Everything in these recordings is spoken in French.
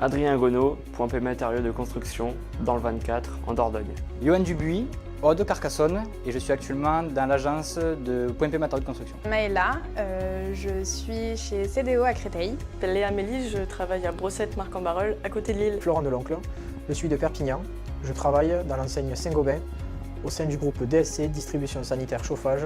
Adrien Gonneau, Point P matériaux de construction, dans le 24, en Dordogne. Johan Dubuis, Aude Carcassonne, et je suis actuellement dans l'agence de Point P matériaux de construction. Maëla, je suis chez CDO à Créteil. Léa Mélis, je travaille à Brossette, Marc-en-Barœul, à côté de Lille. Florent Deloncle, je suis de Perpignan. Je travaille dans l'enseigne Saint-Gobain, au sein du groupe DSC, Distribution Sanitaire Chauffage,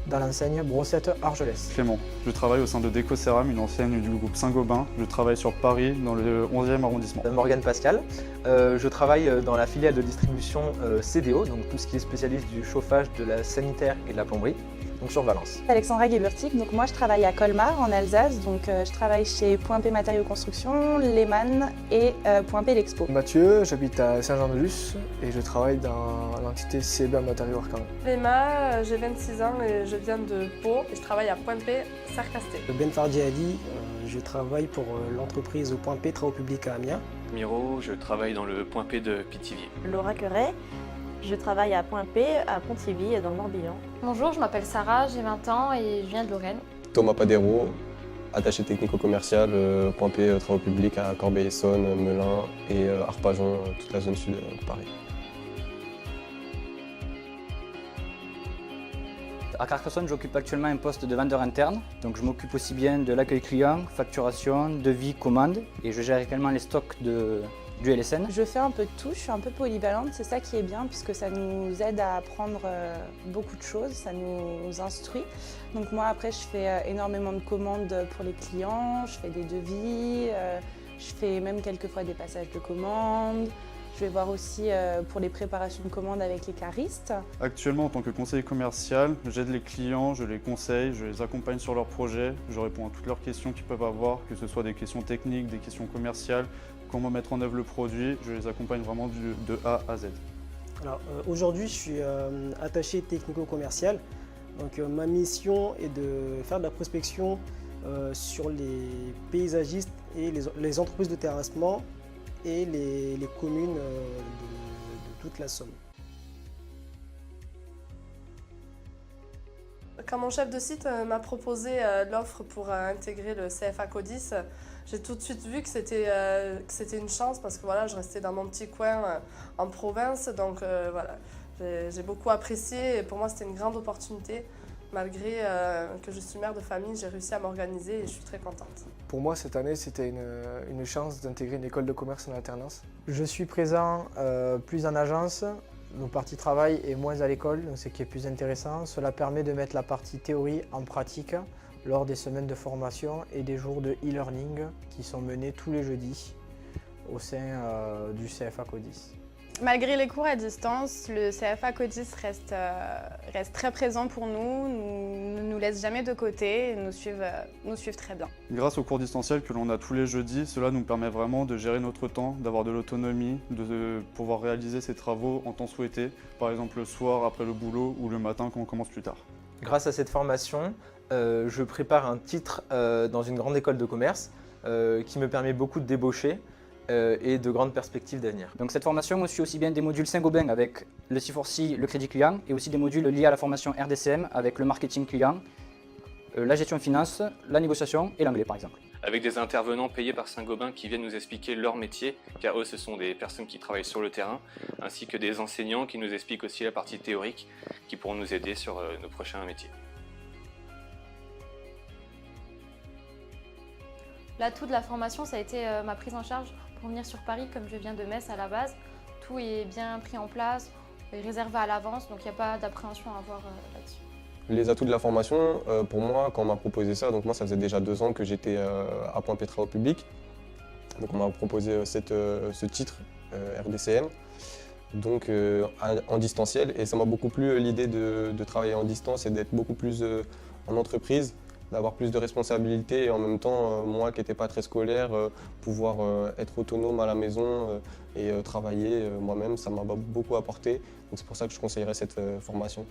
dans l'enseigne Brossette Argelès. Clément, je travaille au sein de Décoceram, une enseigne du groupe Saint-Gobain. Je travaille sur Paris, dans le 11e arrondissement. Morgane Pascal, je travaille dans la filiale de distribution CDO, donc tout ce qui est spécialiste du chauffage, de la sanitaire et de la plomberie, donc sur Valence. Alexandra Geburtig, donc moi je travaille à Colmar en Alsace, donc je travaille chez Point P Matériaux Construction, Lehmann et Point P L'Expo. Mathieu, j'habite à Saint-Jean-de-Luz et je travaille dans l'entité CEBA Matériaux Arcan. Léma, j'ai 26 ans et je viens de Pau et je travaille à Point P, Sarcasté. Ben Fardi Ali, je travaille pour l'entreprise Point P Travaux Publics à Amiens. Miro, je travaille dans le Point P de Pithiviers. Laura Queret, je travaille à Point P à Pontivy dans le Morbihan. Bonjour, je m'appelle Sarah, j'ai 20 ans et je viens de Lorraine. Thomas Padero, attaché technico-commercial, Point P Travaux Publics à Corbeil-Essonnes, Melun et Arpajon, toute la zone sud de Paris. À Carcassonne, j'occupe actuellement un poste de vendeur interne, donc je m'occupe aussi bien de l'accueil client, facturation, devis, commande, et je gère également les stocks du LSN. Je fais un peu de tout, je suis un peu polyvalente, c'est ça qui est bien puisque ça nous aide à apprendre beaucoup de choses, ça nous instruit. Donc moi après je fais énormément de commandes pour les clients, je fais des devis, je fais même quelquefois des passages de commandes. Je vais voir aussi pour les préparations de commandes avec les caristes. Actuellement, en tant que conseiller commercial, j'aide les clients, je les conseille, je les accompagne sur leurs projets, je réponds à toutes leurs questions qu'ils peuvent avoir, que ce soit des questions techniques, des questions commerciales, comment mettre en œuvre le produit, je les accompagne vraiment de A à Z. Alors aujourd'hui, je suis attaché technico-commercial. Donc ma mission est de faire de la prospection sur les paysagistes et les entreprises de terrassement et les communes de toute la Somme. Quand mon chef de site m'a proposé l'offre pour intégrer le CFA Codis, j'ai tout de suite vu que c'était une chance parce que voilà, je restais dans mon petit coin en province, donc voilà, j'ai beaucoup apprécié et pour moi c'était une grande opportunité. Malgré que je suis mère de famille, j'ai réussi à m'organiser et je suis très contente. Pour moi, cette année, c'était une chance d'intégrer une école de commerce en alternance. Je suis présent plus en agence, nos parties travail et moins à l'école, donc ce qui est plus intéressant. Cela permet de mettre la partie théorie en pratique lors des semaines de formation et des jours de e-learning qui sont menés tous les jeudis au sein du CFA Codis. Malgré les cours à distance, le CFA Codis reste très présent pour nous, ne nous laisse jamais de côté et nous suivent très bien. Grâce aux cours distanciels que l'on a tous les jeudis, cela nous permet vraiment de gérer notre temps, d'avoir de l'autonomie, de pouvoir réaliser ses travaux en temps souhaité, par exemple le soir après le boulot ou le matin quand on commence plus tard. Grâce à cette formation, je prépare un titre dans une grande école de commerce qui me permet beaucoup de débaucher et de grandes perspectives d'avenir. Donc cette formation suit aussi bien des modules Saint-Gobain avec le C4C, le crédit client, et aussi des modules liés à la formation RDCM avec le marketing client, la gestion finance, la négociation et l'anglais par exemple. Avec des intervenants payés par Saint-Gobain qui viennent nous expliquer leur métier, car eux ce sont des personnes qui travaillent sur le terrain, ainsi que des enseignants qui nous expliquent aussi la partie théorique, qui pourront nous aider sur nos prochains métiers. L'atout de la formation, ça a été ma prise en charge pour venir sur Paris, comme je viens de Metz à la base. Tout est bien pris en place, est réservé à l'avance, donc il n'y a pas d'appréhension à avoir là-dessus. Les atouts de la formation, pour moi, quand on m'a proposé ça, donc moi ça faisait déjà 2 ans que j'étais à Point P Travaux Publics. Donc on m'a proposé ce titre RDCM, donc en distanciel, et ça m'a beaucoup plu l'idée de travailler en distance et d'être beaucoup plus en entreprise, d'avoir plus de responsabilités et en même temps, moi qui n'étais pas très scolaire, pouvoir être autonome à la maison et travailler moi-même, ça m'a beaucoup apporté. Donc c'est pour ça que je conseillerais cette formation.